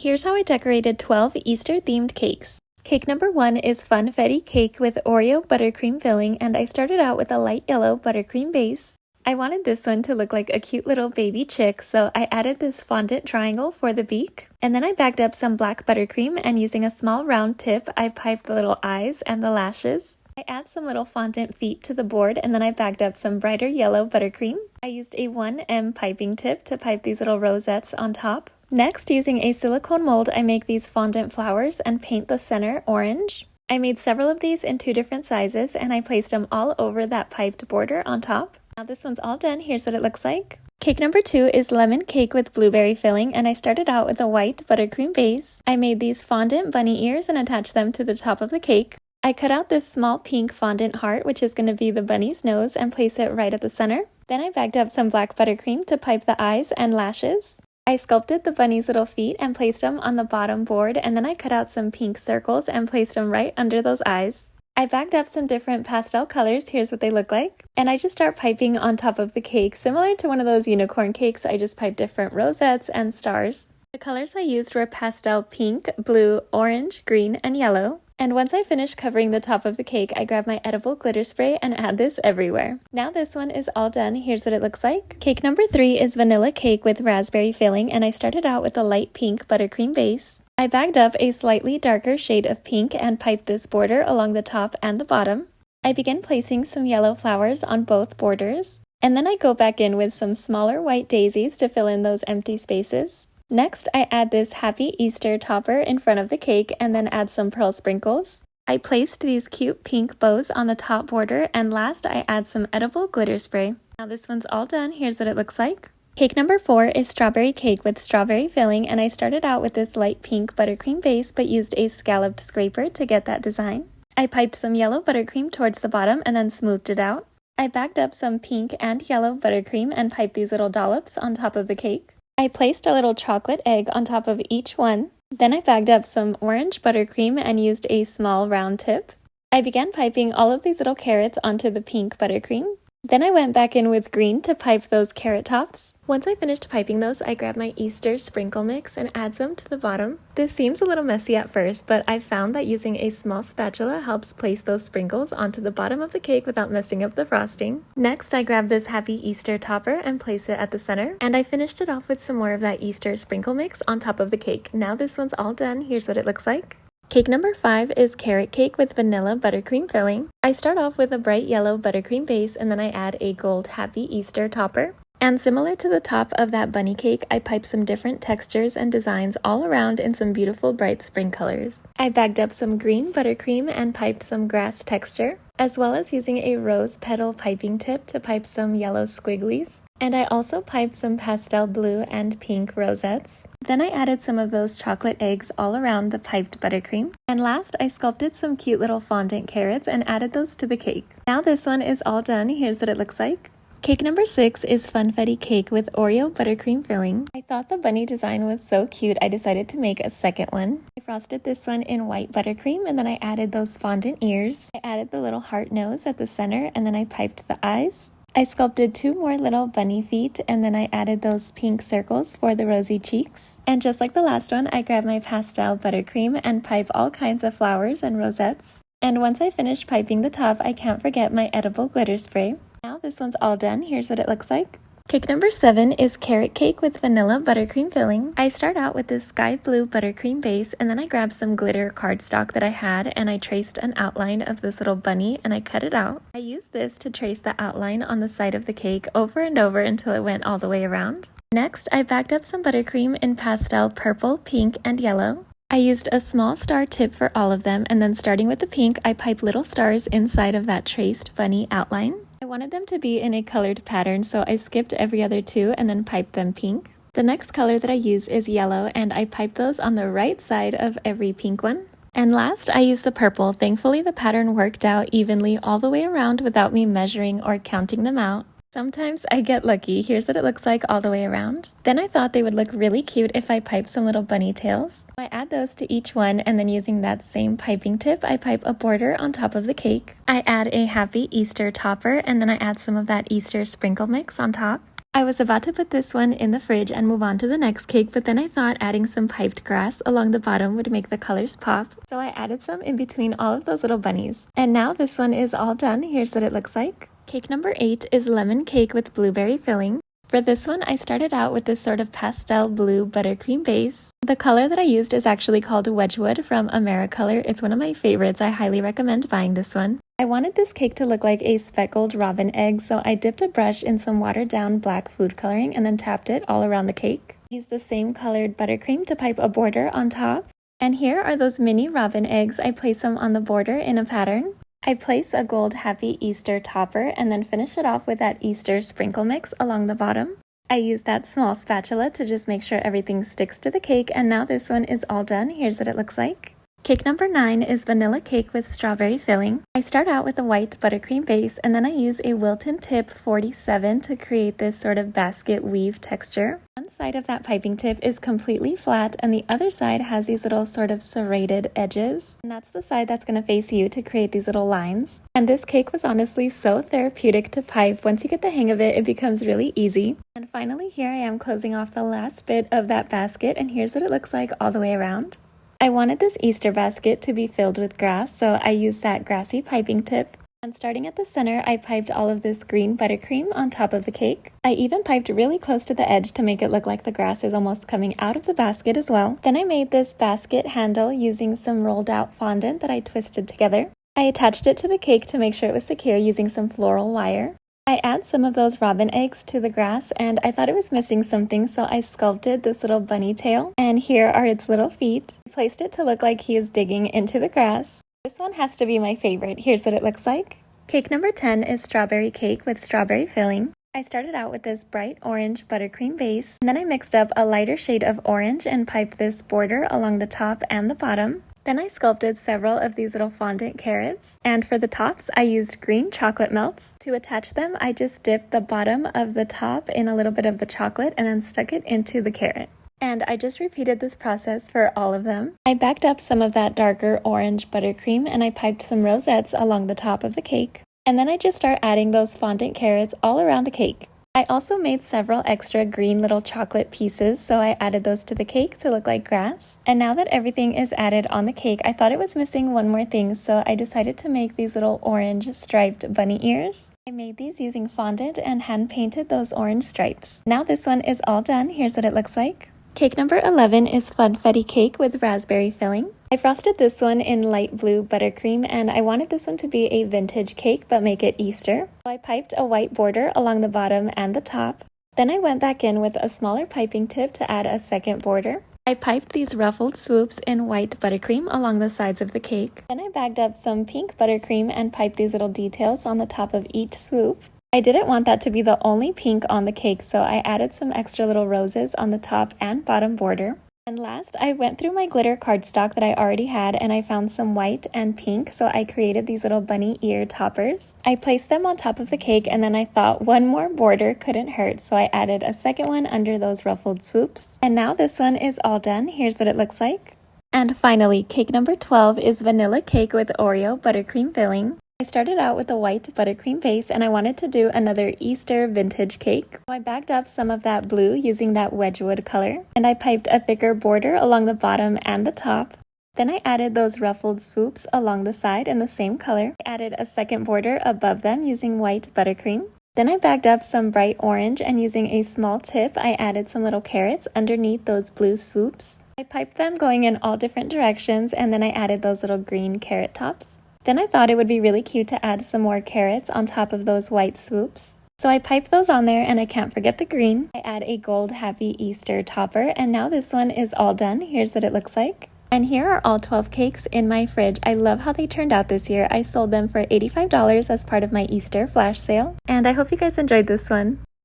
Here's how I decorated 12 Easter-themed cakes. Cake number 1 is Funfetti cake with Oreo buttercream filling, and I started out with a light yellow buttercream base. I wanted this one to look like a cute little baby chick, so I added this fondant triangle for the beak. And then I bagged up some black buttercream, and using a small round tip, I piped the little eyes and the lashes. I add some little fondant feet to the board, and then I bagged up some brighter yellow buttercream. I used a 1M piping tip to pipe these little rosettes on top. Next, using a silicone mold, I make these fondant flowers and paint the center orange. I made several of these in 2 different sizes, and I placed them all over that piped border on top. Now this one's all done. Here's what it looks like. Cake number 2 is lemon cake with blueberry filling, and I started out with a white buttercream base. I made these fondant bunny ears and attached them to the top of the cake. I cut out this small pink fondant heart, which is going to be the bunny's nose, and place it right at the center. Then I bagged up some black buttercream to pipe the eyes and lashes. I sculpted the bunny's little feet and placed them on the bottom board, and then I cut out some pink circles and placed them right under those eyes. I bagged up some different pastel colors. Here's what they look like. And I just start piping on top of the cake. Similar to one of those unicorn cakes, I just piped different rosettes and stars. The colors I used were pastel pink, blue, orange, green, and yellow. And once I finished covering the top of the cake, I grabbed my edible glitter spray and add this everywhere. Now this one is all done. Here's what it looks like. Cake number 3 is vanilla cake with raspberry filling, and I started out with a light pink buttercream base. I bagged up a slightly darker shade of pink and piped this border along the top and the bottom. I began placing some yellow flowers on both borders, and then I go back in with some smaller white daisies to fill in those empty spaces. Next, I add this Happy Easter topper in front of the cake and then add some pearl sprinkles. I placed these cute pink bows on the top border, and last I add some edible glitter spray. Now this one's all done. Here's what it looks like. Cake number 4 is strawberry cake with strawberry filling, and I started out with this light pink buttercream base but used a scalloped scraper to get that design. I piped some yellow buttercream towards the bottom and then smoothed it out. I bagged up some pink and yellow buttercream and piped these little dollops on top of the cake. I placed a little chocolate egg on top of each one. Then I bagged up some orange buttercream and used a small round tip. I began piping all of these little carrots onto the pink buttercream. Then I went back in with green to pipe those carrot tops. Once I finished piping those, I grabbed my Easter sprinkle mix and add some to the bottom. This seems a little messy at first, but I found that using a small spatula helps place those sprinkles onto the bottom of the cake without messing up the frosting. Next, I grabbed this Happy Easter topper and placed it at the center, and I finished it off with some more of that Easter sprinkle mix on top of the cake. Now this one's all done. Here's what it looks like. Cake number 5 is carrot cake with vanilla buttercream filling. I start off with a bright yellow buttercream base, and then I add a gold Happy Easter topper. And similar to the top of that bunny cake, I pipe some different textures and designs all around in some beautiful bright spring colors. I bagged up some green buttercream and piped some grass texture, as well as using a rose petal piping tip to pipe some yellow squigglies. And I also piped some pastel blue and pink rosettes. Then I added some of those chocolate eggs all around the piped buttercream. And last, I sculpted some cute little fondant carrots and added those to the cake. Now this one is all done. Here's what it looks like. Cake number 6 is Funfetti cake with Oreo buttercream filling. I thought the bunny design was so cute, I decided to make a second one. I frosted this one in white buttercream, and then I added those fondant ears. I added the little heart nose at the center, and then I piped the eyes. I sculpted 2 more little bunny feet, and then I added those pink circles for the rosy cheeks. And just like the last one, I grabbed my pastel buttercream and pipe all kinds of flowers and rosettes. And once I finished piping the top, I can't forget my edible glitter spray. Now this one's all done. Here's what it looks like. Cake number 7 is carrot cake with vanilla buttercream filling. I start out with this sky blue buttercream base, and then I grabbed some glitter cardstock that I had, and I traced an outline of this little bunny and I cut it out. I used this to trace the outline on the side of the cake over and over until it went all the way around. Next, I bagged up some buttercream in pastel purple, pink, and yellow. I used a small star tip for all of them, and then starting with the pink, I piped little stars inside of that traced bunny outline. I wanted them to be in a colored pattern, so I skipped every other 2 and then piped them pink. The next color that I use is yellow, and I piped those on the right side of every pink one. And last, I used the purple. Thankfully, the pattern worked out evenly all the way around without me measuring or counting them out. Sometimes I get lucky. Here's what it looks like all the way around. Then I thought they would look really cute if I pipe some little bunny tails. I add those to each one, and then using that same piping tip, I pipe a border on top of the cake. I add a Happy Easter topper, and then I add some of that Easter sprinkle mix on top. I was about to put this one in the fridge and move on to the next cake, but then I thought adding some piped grass along the bottom would make the colors pop. So I added some in between all of those little bunnies. And now this one is all done. Here's what it looks like. Cake number 8 is lemon cake with blueberry filling. For this one, I started out with this sort of pastel blue buttercream base. The color that I used is actually called Wedgwood from Americolor. It's one of my favorites. I highly recommend buying this one. I wanted this cake to look like a speckled robin egg, so I dipped a brush in some watered down black food coloring and then tapped it all around the cake. Used the same colored buttercream to pipe a border on top. And here are those mini robin eggs. I place them on the border in a pattern. I place a gold Happy Easter topper and then finish it off with that Easter sprinkle mix along the bottom. I used that small spatula to just make sure everything sticks to the cake, and now this one is all done. Here's what it looks like. Cake number 9 is vanilla cake with strawberry filling. I start out with a white buttercream base and then I use a Wilton tip 47 to create this sort of basket weave texture. One side of that piping tip is completely flat and the other side has these little sort of serrated edges. And that's the side that's going to face you to create these little lines. And this cake was honestly so therapeutic to pipe. Once you get the hang of it, it becomes really easy. And finally here I am closing off the last bit of that basket, and here's what it looks like all the way around. I wanted this Easter basket to be filled with grass, so I used that grassy piping tip. And starting at the center, I piped all of this green buttercream on top of the cake. I even piped really close to the edge to make it look like the grass is almost coming out of the basket as well. Then I made this basket handle using some rolled out fondant that I twisted together. I attached it to the cake to make sure it was secure using some floral wire. I add some of those robin eggs to the grass and I thought it was missing something, so I sculpted this little bunny tail, and here are its little feet. I placed it to look like he is digging into the grass. This one has to be my favorite. Here's what it looks like. Cake number 10 is strawberry cake with strawberry filling. I started out with this bright orange buttercream base, and then I mixed up a lighter shade of orange and piped this border along the top and the bottom. Then I sculpted several of these little fondant carrots, and for the tops I used green chocolate melts. To attach them, I just dipped the bottom of the top in a little bit of the chocolate and then stuck it into the carrot. And I just repeated this process for all of them. I backed up some of that darker orange buttercream and I piped some rosettes along the top of the cake. And then I just start adding those fondant carrots all around the cake. I also made several extra green little chocolate pieces, so I added those to the cake to look like grass. And now that everything is added on the cake, I thought it was missing one more thing, so I decided to make these little orange striped bunny ears. I made these using fondant and hand painted those orange stripes. Now this one is all done. Here's what it looks like. Cake number 11 is funfetti cake with raspberry filling. I frosted this one in light blue buttercream, and I wanted this one to be a vintage cake but make it Easter. So I piped a white border along the bottom and the top. Then I went back in with a smaller piping tip to add a second border. I piped these ruffled swoops in white buttercream along the sides of the cake. Then I bagged up some pink buttercream and piped these little details on the top of each swoop. I didn't want that to be the only pink on the cake, so I added some extra little roses on the top and bottom border. And last, I went through my glitter cardstock that I already had and I found some white and pink, so I created these little bunny ear toppers. I placed them on top of the cake and then I thought one more border couldn't hurt, so I added a second one under those ruffled swoops. And now this one is all done. Here's what it looks like. And finally, cake number 12 is vanilla cake with Oreo buttercream filling. I started out with a white buttercream base and I wanted to do another Easter vintage cake. So I backed up some of that blue using that Wedgwood color, and I piped a thicker border along the bottom and the top. Then I added those ruffled swoops along the side in the same color. I added a second border above them using white buttercream. Then I backed up some bright orange, and using a small tip I added some little carrots underneath those blue swoops. I piped them going in all different directions, and then I added those little green carrot tops. Then I thought it would be really cute to add some more carrots on top of those white swoops. So I piped those on there, and I can't forget the green. I add a gold Happy Easter topper, and now this one is all done. Here's what it looks like. And here are all 12 cakes in my fridge. I love how they turned out this year. I sold them for $85 as part of my Easter flash sale. And I hope you guys enjoyed this one.